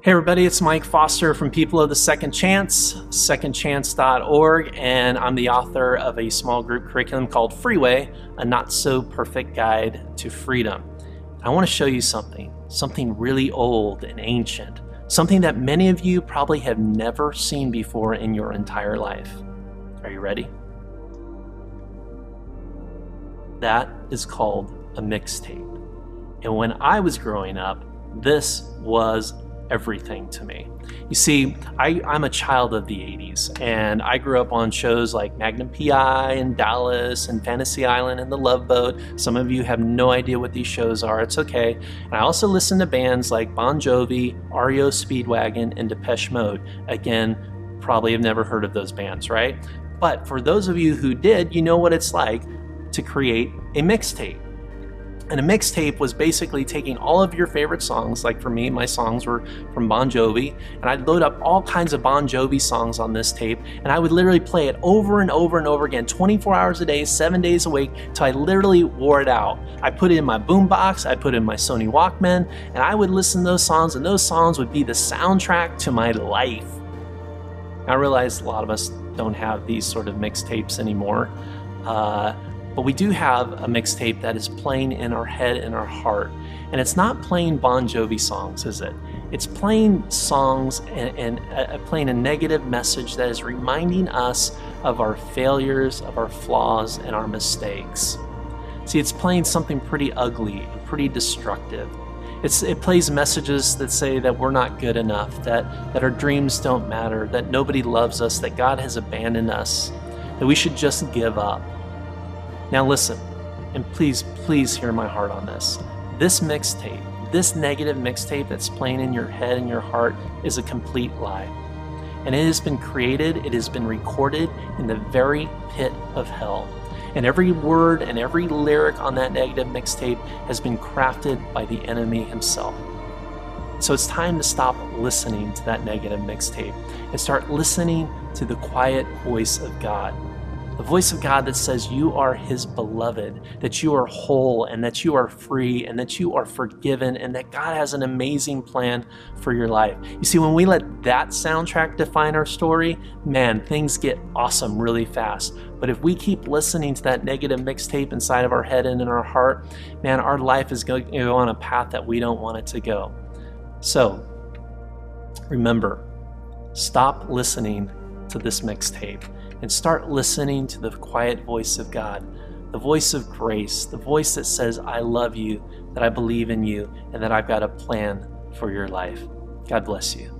Hey everybody, it's Mike Foster from People of the Second Chance, secondchance.org, and I'm the author of a small group curriculum called Freeway, a not-so-perfect guide to freedom. I want to show you something really old and ancient, something that many of you probably have never seen before in your entire life. Are you ready? That is called a mixtape. And when I was growing up, this was everything to me. You see, I'm a child of the 80s, and I grew up on shows like Magnum P.I. and Dallas and Fantasy Island and The Love Boat. Some of you have no idea what these shows are. It's okay. And I also listened to bands like Bon Jovi, REO Speedwagon, and Depeche Mode. Again, probably have never heard of those bands, right? But for those of you who did, you know what it's like to create a mixtape. And a mixtape was basically taking all of your favorite songs. Like for me, my songs were from Bon Jovi, and I'd load up all kinds of Bon Jovi songs on this tape, and I would literally play it over and over and over again, 24 hours a day, 7 days a week, till I literally wore it out. I put it in my boombox, I put it in my Sony Walkman, and I would listen to those songs, and those songs would be the soundtrack to my life. I realize a lot of us don't have these sort of mixtapes anymore. But we do have a mixtape that is playing in our head and our heart. And it's not playing Bon Jovi songs, is it? It's playing songs and playing a negative message that is reminding us of our failures, of our flaws, and our mistakes. See, it's playing something pretty ugly and pretty destructive. It plays messages that say that we're not good enough, that our dreams don't matter, that nobody loves us, that God has abandoned us, that we should just give up. Now listen, and please hear my heart on this. This mixtape, this negative mixtape that's playing in your head and your heart is a complete lie. And it has been created, it has been recorded in the very pit of hell. And every word and every lyric on that negative mixtape has been crafted by the enemy himself. So it's time to stop listening to that negative mixtape and start listening to the quiet voice of God. The voice of God that says you are His beloved, that you are whole and that you are free and that you are forgiven and that God has an amazing plan for your life. You see, when we let that soundtrack define our story, man, things get awesome really fast. But if we keep listening to that negative mixtape inside of our head and in our heart, man, our life is going to go on a path that we don't want it to go. So, remember, stop listening to this mixtape and start listening to the quiet voice of God, the voice of grace, the voice that says, I love you, that I believe in you, and that I've got a plan for your life. God bless you.